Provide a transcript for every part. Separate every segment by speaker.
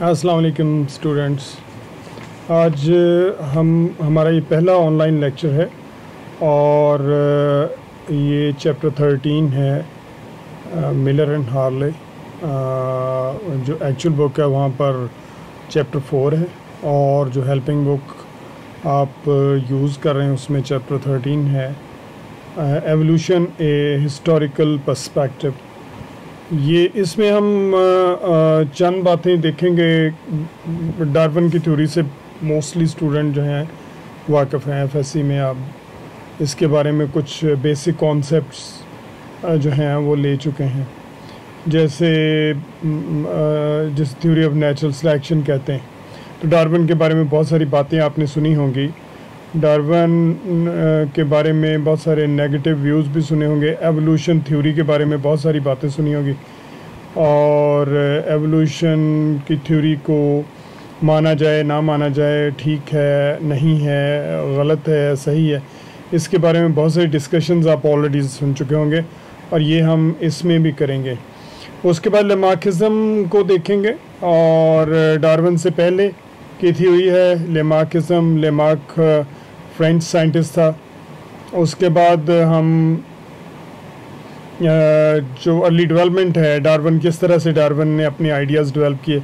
Speaker 1: السلام علیکم اسٹوڈنٹس. آج ہمارا یہ پہلا آن لائن لیکچر ہے اور یہ چیپٹر 13 ہے ملر اینڈ ہارلے. جو ایکچوئل بک ہے وہاں پر چیپٹر 4 ہے اور جو ہیلپنگ بک آپ یوز کر رہے ہیں اس میں چیپٹر 13 ہے ایولیوشن اے ہسٹوریکل پرسپیکٹو. یہ اس میں ہم چند باتیں دیکھیں گے. ڈارون کی تھیوری سے موسٹلی اسٹوڈنٹ جو ہیں واقف ہیں. ایف ایس سی میں آپ اس کے بارے میں کچھ بیسک کانسیپٹس جو ہیں وہ لے چکے ہیں, جیسے جس تھیوری آف نیچرل سلیکشن کہتے ہیں. تو ڈارون کے بارے میں بہت ساری باتیں آپ نے سنی ہوں گی. ڈارون کے بارے میں بہت سارے نیگیٹو ویوز بھی سنے ہوں گے. ایولیوشن تھیوری کے بارے میں بہت ساری باتیں سنی ہوں گی, اور ایولیوشن کی تھیوری کو مانا جائے نہ مانا جائے, ٹھیک ہے نہیں ہے, غلط ہے صحیح ہے, اس کے بارے میں بہت ساری ڈسکشنز آپ آلریڈی سن چکے ہوں گے اور یہ ہم اس میں بھی کریں گے. اس کے بعد لیمارکزم کو دیکھیں گے, اور ڈارون سے پہلے کی تھیوری ہے لیمارکزم. لیمارک فرینچ سائنٹسٹ تھا. اس کے بعد ہم جو ارلی ڈیولپمنٹ ہے ڈارون, کس طرح سے ڈارون نے اپنے آئیڈیاز ڈیولپ کیے,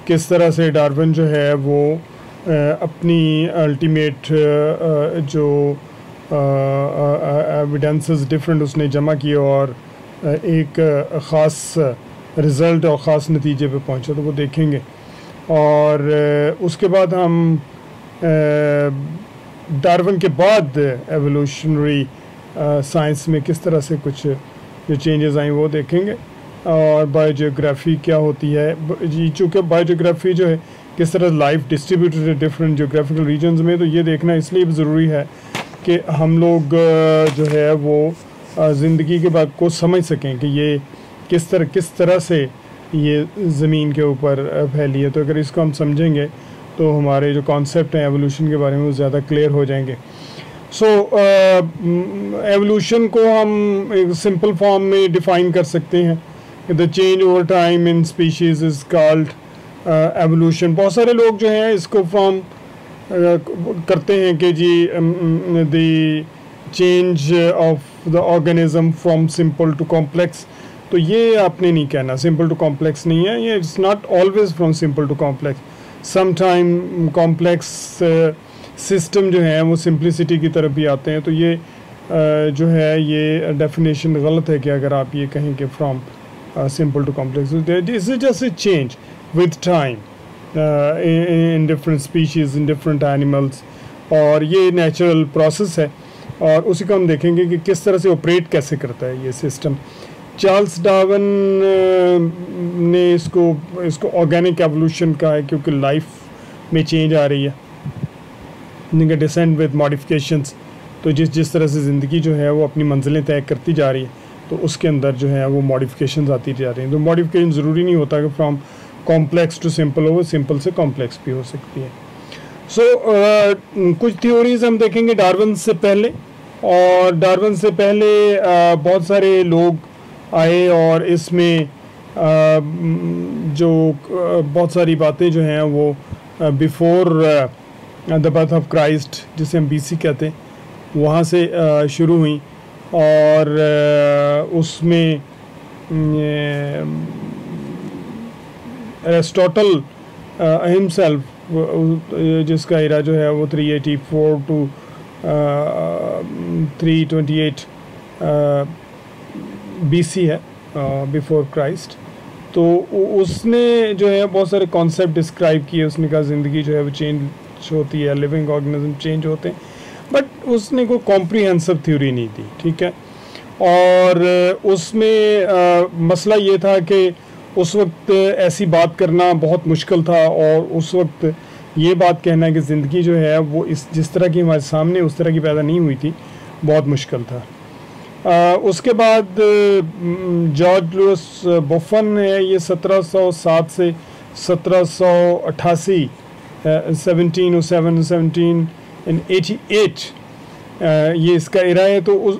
Speaker 1: کس طرح سے ڈارون جو ہے وہ اپنی الٹیمیٹ جو ایویڈنسز ڈفرینٹ اس نے جمع کیے اور ایک خاص رزلٹ اور خاص نتیجے پہ پہنچا, تو وہ دیکھیں گے. اور اس کے بعد ہم ڈارون کے بعد ایولیوشنری سائنس میں کس طرح سے کچھ جو چینجز آئیں وہ دیکھیں گے. اور بایو جیوگرافی کیا ہوتی ہے, چونکہ بایو جیوگرافی جو ہے کس طرح لائف ڈسٹریبیوٹیڈ ہے ڈفرینٹ جیوگرافیکل ریجنز میں, تو یہ دیکھنا اس لیے بھی ضروری ہے کہ ہم لوگ جو ہے وہ زندگی کے بعد کو سمجھ سکیں کہ یہ کس طرح سے یہ زمین کے اوپر پھیلی ہے. تو اگر اس کو ہم سمجھیں گے تو ہمارے جو کانسیپٹ ہیں ایولیوشن کے بارے میں وہ زیادہ کلیئر ہو جائیں گے. سو ایولیوشن کو ہم ایک سمپل فارم میں ڈیفائن کر سکتے ہیں. The change over time in species is called evolution. بہت سارے لوگ جو ہیں اس کو فارم کرتے ہیں کہ جی the change of the organism from simple to complex. تو یہ آپ نے نہیں کہنا, سمپل ٹو کمپلیکس نہیں ہے, یہ it's not always from simple to complex. Some time complex system جو ہیں وہ سمپلسٹی کی طرف بھی آتے ہیں. تو یہ جو ہے یہ ڈیفینیشن غلط ہے کہ اگر آپ یہ کہیں کہ from simple to complex. This is just a change with time in different species in different animals, اور یہ نیچرل پروسیس ہے اور اسی کو ہم دیکھیں گے کہ کس طرح سے آپریٹ کیسے کرتا ہے یہ سسٹم. چارلس ڈارون نے اس کو آرگینک ایولیوشن کہا ہے, کیونکہ لائف میں چینج آ رہی ہے, ڈسینٹ ود ماڈیفکیشنس. تو جس طرح سے زندگی جو ہے وہ اپنی منزلیں طے کرتی جا رہی ہے تو اس کے اندر جو ہے وہ ماڈیفکیشنز آتی جا رہی ہیں. تو ماڈیفکیشن ضروری نہیں ہوتا کہ فرام کمپلیکس ٹو سمپل ہو, سمپل سے کمپلیکس بھی ہو سکتی ہے. سو کچھ تھیوریز ہم دیکھیں گے ڈارون سے پہلے, اور ڈارون سے پہلے بہت سارے لوگ آئے اور اس میں جو بہت ساری باتیں جو ہیں وہ before the birth of Christ, جسے ہم بی سی کہتے ہیں, وہاں سے شروع ہوئیں. اور اس میں ایرسٹوٹل ہمسیلف, جس کا ایرا جو ہے وہ 384 ٹو 328 بی سی ہے, بیفور کرائسٹ. تو اس نے جو ہے بہت سارے کانسیپٹ ڈسکرائب کیے. اس نے کہا زندگی جو ہے وہ چینج ہوتی ہے, لیونگ آرگنزم چینج ہوتے ہیں, بٹ اس نے کوئی کمپریہنسو تھیوری نہیں دی, ٹھیک ہے. اور اس میں مسئلہ یہ تھا کہ اس وقت ایسی بات کرنا بہت مشکل تھا, اور اس وقت یہ بات کہنا کہ زندگی جو ہے وہ جس طرح کی ہمارے سامنے اس طرح کی پیدا نہیں ہوئی تھی, بہت مشکل تھا. اس کے بعد جارج لوئس بفن ہے, یہ 1707 سے 1788 1788 یہ اس کا ایرا ہے. تو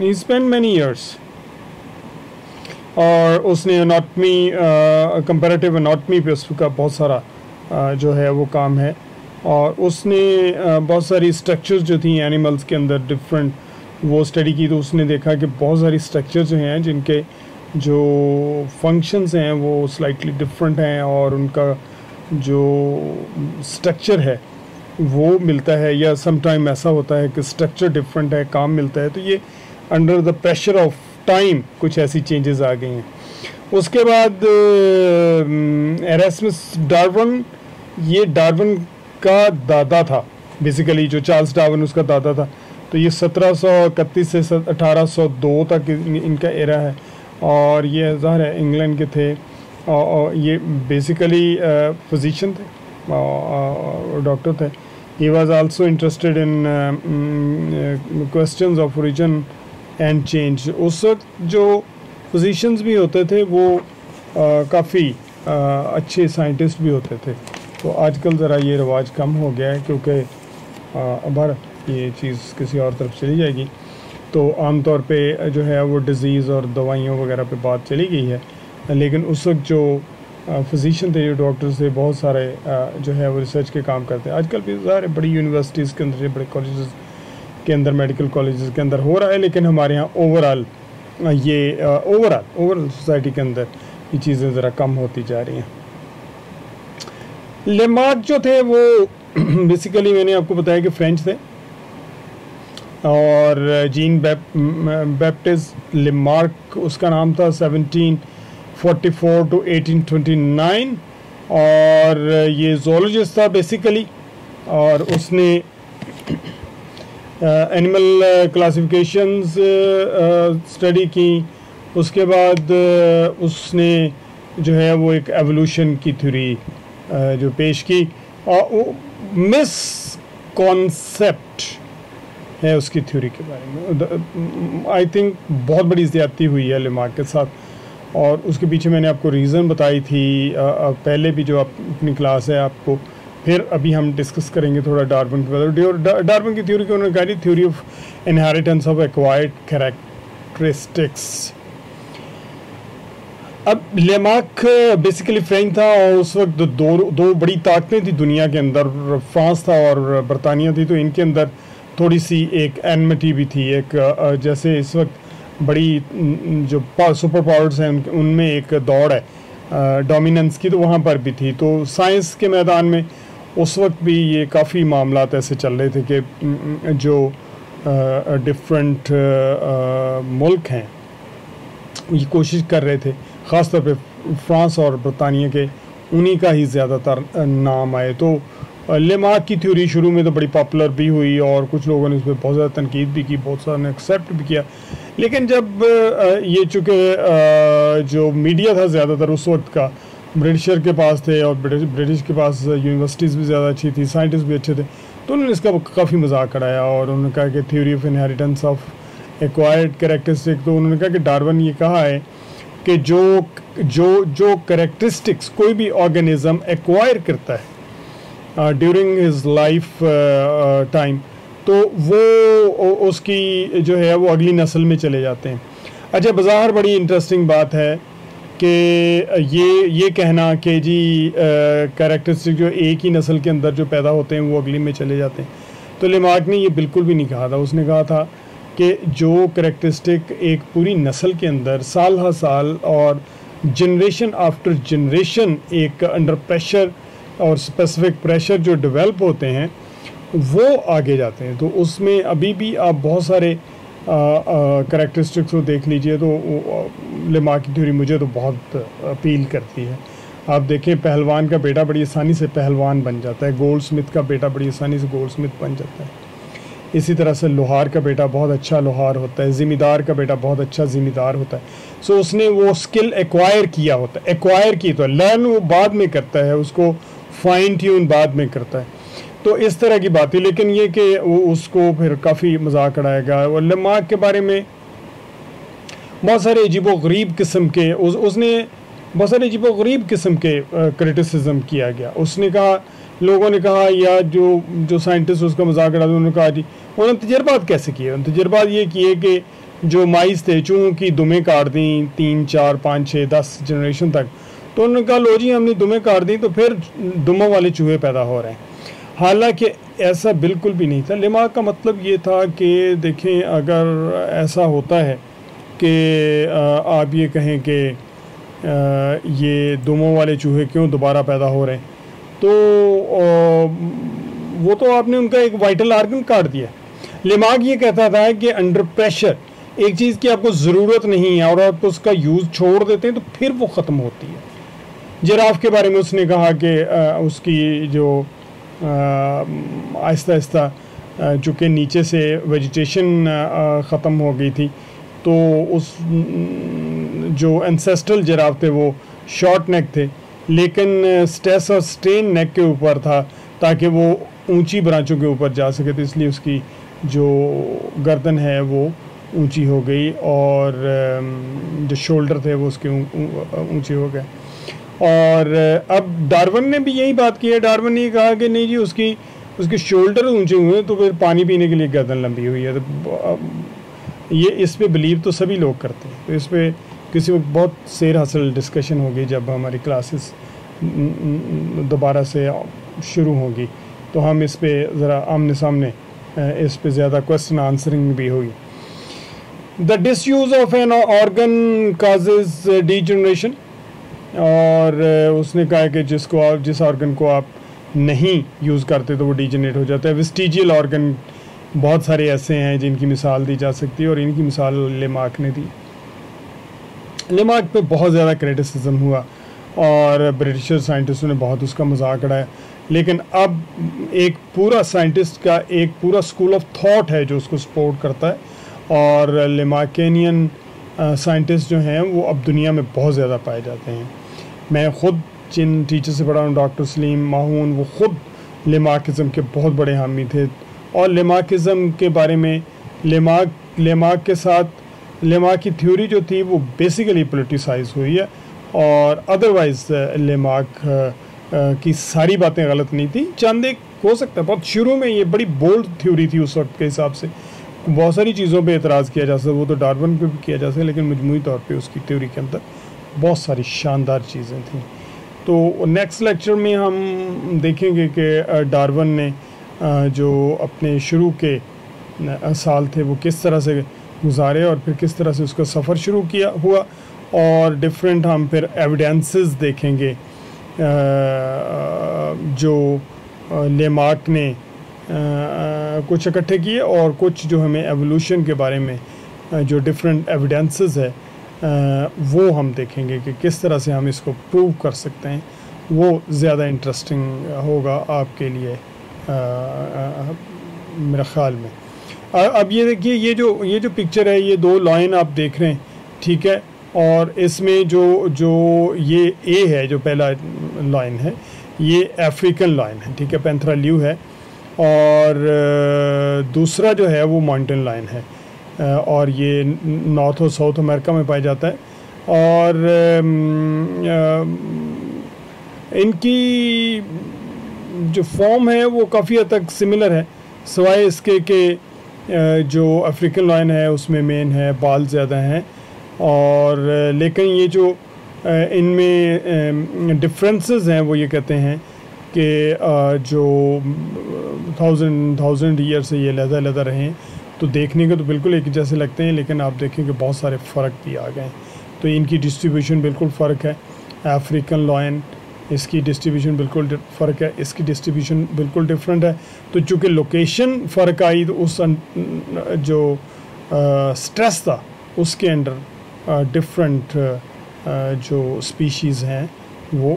Speaker 1: he spent many years اور اس نے اناٹمی کمپیریٹیو اناٹمی پہ اس کا بہت سارا جو ہے وہ کام ہے، اور اس نے بہت ساری اسٹرکچرز جو تھیں اینیملس کے اندر ڈفرینٹ وہ اسٹڈی کی، تو اس نے دیکھا کہ بہت ساری اسٹرکچر جو ہیں جن کے جو فنکشنز ہیں وہ سلائٹلی ڈفرینٹ ہیں، اور ان کا جو اسٹرکچر ہے وہ ملتا ہے، یا سم ٹائم ایسا ہوتا ہے کہ اسٹرکچر ڈفرینٹ ہے، کام ملتا ہے. تو یہ under the pressure of time کچھ ایسی چینجز آ گئی ہیں. اس کے بعد ایراسمس ڈارون، یہ ڈارون کا دادا تھا بیسیکلی، جو چارلس ڈارون اس کا دادا تھا. تو یہ 1731 سے 1802 تک ان کا ایرا ہے، اور یہ ظاہر ہے انگلینڈ کے تھے، اور یہ بیسیکلی فزیشین تھے، ڈاکٹر تھے. He was also interested in questions of origin and change. اس وقت جو فزیشینز بھی ہوتے تھے وہ کافی اچھے سائنٹسٹ بھی ہوتے تھے. تو آج کل ذرا یہ رواج کم ہو گیا ہے، کیونکہ ابھر یہ چیز کسی اور طرف چلی جائے گی. تو عام طور پہ جو ہے وہ ڈیزیز اور دوائیوں وغیرہ پہ بات چلی گئی ہے، لیکن اس وقت جو فزیشین تھے، جو ڈاکٹرز تھے، بہت سارے جو ہے وہ ریسرچ کے کام کرتے ہیں. آج کل بھی ظاہر بڑی یونیورسٹیز کے اندر، بڑے کالجز کے اندر، میڈیکل کالجز کے اندر ہو رہا ہے، لیکن ہمارے یہاں اوور آل سوسائٹی کے اندر یہ چیزیں ذرا کم ہوتی جا رہی ہیں. لیمارک جو تھے وہ بیسیکلی میں نے آپ کو بتایا کہ فرینچ تھے، اور جین بیپٹس لیمارک اس کا نام تھا، 1744 to 1829، اور یہ زولوجسٹ تھا بیسیکلی. اور اس نے اینیمل کلاسیفیکیشنز اسٹڈی کی. اس کے بعد اس نے جو ہے وہ ایک ایوولوشن کی تھیوری جو پیش کی، اور وہ مس کانسیپٹ ہے اس کی تھیوری کے بارے میں. آئی تھنک بہت بڑی زیادتی ہوئی ہے لیمارک کے ساتھ، اور اس کے پیچھے میں نے آپ کو ریزن بتائی تھی پہلے بھی، جو اپنی کلاس ہے آپ کو، پھر ابھی ہم ڈسکس کریں گے تھوڑا ڈارون کے بارے. ڈارون کی تھیوری کو انہوں نے کہا تھی theory of inheritance of acquired characteristics. اب لیمارک بیسیکلی فرینچ تھا، اور اس وقت دو بڑی طاقتیں تھیں دنیا کے اندر، فرانس تھا اور برطانیہ تھی. تو ان کے اندر تھوڑی سی ایک اینمٹی بھی تھی، ایک جیسے اس وقت بڑی جو سپر پاورز ہیں ان میں ایک دوڑ ہے ڈومیننس کی، تو وہاں پر بھی تھی. تو سائنس کے میدان میں اس وقت بھی یہ کافی معاملات ایسے چل رہے تھے کہ جو ڈفرینٹ ملک ہیں یہ کوشش کر رہے تھے، خاص طور پہ فرانس اور برطانیہ کے، انہی کا ہی زیادہ تر نام آئے. تو لیمارک کی تھیوری شروع میں تو بڑی پاپولر بھی ہوئی، اور کچھ لوگوں نے اس پہ بہت زیادہ تنقید بھی کی، بہت سارے نے ایکسیپٹ بھی کیا. لیکن جب یہ چونکہ جو میڈیا تھا زیادہ تر اس وقت کا برٹشر کے پاس تھے، اور برٹش کے پاس یونیورسٹیز بھی زیادہ اچھی تھی، سائنٹسٹ بھی اچھے تھے، تو انہوں نے اس کا کافی مذاق اڑایا، اور انہوں نے کہا کہ theory of inheritance of acquired characteristic. تو انہوں نے کہا کہ ڈارون یہ کہا ہے کہ جو کریکٹرسٹکس کوئی بھی آرگنزم ایکوائر کرتا ہے ڈیورنگ ہز لائف ٹائم، تو وہ اس کی جو ہے وہ اگلی نسل میں چلے جاتے ہیں. اچھا، بظاہر بڑی انٹرسٹنگ بات ہے کہ یہ کہنا کہ جی کریکٹرسٹک جو ایک ہی نسل کے اندر جو پیدا ہوتے ہیں وہ اگلی میں چلے جاتے ہیں. تو لیمارک نے یہ بالکل بھی نہیں کہا تھا. اس نے کہا تھا کہ جو کریکٹرسٹک ایک پوری نسل کے اندر سال ہر سال اور جنریشن آفٹر جنریشن ایک انڈر پریشر اور اسپیسیفک پریشر جو ڈیولپ ہوتے ہیں وہ آگے جاتے ہیں. تو اس میں ابھی بھی آپ بہت سارے کریکٹرسٹکس کو دیکھ لیجئے، تو لیمارک کی تھیوری مجھے تو بہت اپیل کرتی ہے. آپ دیکھیں پہلوان کا بیٹا بڑی آسانی سے پہلوان بن جاتا ہے، گولڈ اسمتھ کا بیٹا بڑی آسانی سے گولڈ اسمتھ بن جاتا ہے. اسی طرح سے لوہار کا بیٹا بہت اچھا لوہار ہوتا ہے، زمیندار کا بیٹا بہت اچھا زمیندار ہوتا ہے. سو اس نے وہ اسکل ایکوائر کیا ہوتا ہے، ایکوائر کی تو لرن وہ بعد میں کرتا ہے، اس کو فائن ٹیون بعد میں کرتا ہے. تو اس طرح کی بات ہے. لیکن یہ کہ وہ اس کو پھر کافی مذاق اڑائے گا. اور لیمارک کے بارے میں بہت سارے عجیب و غریب قسم کے اس نے بہت سارے عجیب و غریب قسم کے کرٹیسزم کیا گیا. اس نے کہا، لوگوں نے کہا، یا جو سائنٹسٹ اس کا مذاق اڑاتے انہوں نے کہا جی انہوں نے تجربات کیسے کیے؟ تجربات یہ کیے کہ جو مائز تھے چوہوں کی دمیں کاٹ دیں 3 4 5 6 10 جنریشن تک، تو انہوں نے کہا لو جی ہم نے دمیں کاٹ دیں تو پھر دموں والے چوہے پیدا ہو رہے ہیں، حالانکہ ایسا بالکل بھی نہیں تھا۔ لماک کا مطلب یہ تھا کہ دیکھیں اگر ایسا ہوتا ہے کہ آپ یہ کہیں کہ یہ دموں والے چوہے کیوں دوبارہ پیدا ہو رہے ہیں، تو وہ تو آپ نے ان کا ایک وائٹل آرگن کاٹ دیا۔ لماک یہ کہتا تھا کہ انڈر پریشر ایک چیز کی آپ کو ضرورت نہیں ہے اور آپ اس کا یوز چھوڑ دیتے ہیں تو پھر وہ ختم ہوتی ہے۔ جراف کے بارے میں اس نے کہا کہ اس کی جو آہستہ آہستہ چونکہ نیچے سے ویجیٹیشن ختم ہو گئی تھی تو اس جو انسیسٹرل جراف تھے وہ شارٹ نیک تھے، لیکن سٹریس اور سٹرین نیک کے اوپر تھا تاکہ وہ اونچی برانچوں کے اوپر جا سکے، تو اس لیے اس کی جو گردن ہے وہ اونچی ہو گئی اور جو شولڈر تھے وہ اس کے اونچے ہو گئے۔ اور اب ڈارون نے بھی یہی بات کی ہے، ڈارون نے کہا کہ نہیں جی اس کے شولڈر اونچے ہوئے تو پھر پانی پینے کے لیے گردن لمبی ہوئی ہے، تو یہ اس پہ بلیو تو سبھی لوگ کرتے ہیں، تو اس پہ کسی وقت بہت سیر حاصل ڈسکشن ہوگی جب ہماری کلاسز دوبارہ سے شروع ہوگی تو ہم اس پہ ذرا آمنے سامنے اس پہ زیادہ کوسچن آنسرنگ بھی ہوگی۔ The disuse of an organ causes degeneration, اور اس نے کہا کہ جس آرگن کو آپ نہیں یوز کرتے تو وہ ڈی جنریٹ ہو جاتا ہے۔ ویسٹیجیل آرگن بہت سارے ایسے ہیں جن کی مثال دی جا سکتی ہے اور ان کی مثال لماک نے دی۔ لماک پہ بہت زیادہ کریٹیسزم ہوا اور برٹش سائنٹسٹوں نے بہت اس کا مذاق اڑایا، لیکن اب ایک پورا سائنٹسٹ کا ایک پورا اسکول آف تھاٹ ہے جو اس کو سپورٹ کرتا ہے، اور لماکینین سائنٹسٹ جو ہیں وہ اب دنیا میں بہت زیادہ پائے جاتے ہیں۔ میں خود جن ٹیچر سے پڑھا ہوں ڈاکٹر سلیم ماہون، وہ خود لماکزم کے بہت بڑے حامی تھے، اور لماکزم کے بارے میں لماک کے ساتھ لماک کی تھیوری جو تھی وہ بیسیکلی پولیٹیسائز ہوئی ہے، اور ادروائز لماک کی ساری باتیں غلط نہیں تھیں، چند ایک ہو سکتا ہے بہت شروع میں یہ بڑی بولڈ تھیوری تھی اس وقت کے حساب سے، بہت ساری چیزوں پہ اعتراض کیا جا سکتا، وہ تو ڈارون پہ بھی کیا جا سکتا، لیکن مجموعی طور پہ اس کی تھیوری کے اندر بہت ساری شاندار چیزیں تھیں۔ تو نیکسٹ لیکچر میں ہم دیکھیں گے کہ ڈارون نے جو اپنے شروع کے سال تھے وہ کس طرح سے گزارے اور پھر کس طرح سے اس کا سفر شروع ہوا، اور ڈفرینٹ ہم پھر ایویڈنسز دیکھیں گے جو لماک نے کچھ اکٹھے کیے، اور کچھ جو ہمیں ایوولوشن کے بارے میں جو ڈفرینٹ ایویڈنسز ہے وہ ہم دیکھیں گے کہ کس طرح سے ہم اس کو پروو کر سکتے ہیں۔ وہ زیادہ انٹرسٹنگ ہوگا آپ کے لیے میرا خیال میں۔ اب یہ دیکھیے یہ جو پکچر ہے، یہ 2 لائن آپ دیکھ رہے ہیں، ٹھیک ہے، اور اس میں جو یہ اے ہے جو پہلا لائن ہے یہ افریقن لائن ہے، ٹھیک ہے، پینتھرا لیو ہے، اور دوسرا جو ہے وہ ماؤنٹین لائن ہے، اور یہ نارتھ اور ساؤتھ امریکہ میں پایا جاتا ہے، اور ان کی جو فارم ہے وہ کافی حد تک سملر ہے، سوائے اس کے کہ جو افریقن لائن ہے اس میں مین ہے بال زیادہ ہیں، اور لیکن یہ جو ان میں ڈفرینسز ہیں وہ یہ کہتے ہیں کہ جو تھاؤزنڈ ایئر سے یہ علیحدہ رہے ہیں، تو دیکھنے کے تو بالکل ایک جیسے لگتے ہیں، لیکن آپ دیکھیں کہ بہت سارے فرق بھی آ گئے ہیں، تو ان کی ڈسٹریبیوشن بالکل فرق ہے۔ افریقن لائن اس کی ڈسٹریبیوشن بالکل فرق ہے، اس کی ڈسٹریبیوشن بالکل ڈفرینٹ ہے، تو چونکہ لوکیشن فرق آئی تو اس جو سٹریس تھا اس کے انڈر ڈفرینٹ جو اسپیشیز ہیں وہ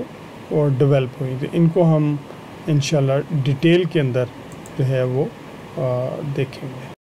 Speaker 1: ڈیولپ ہوئی، تو ان کو ہم انشاءاللہ ڈیٹیل کے اندر جو ہے وہ دیکھیں گے۔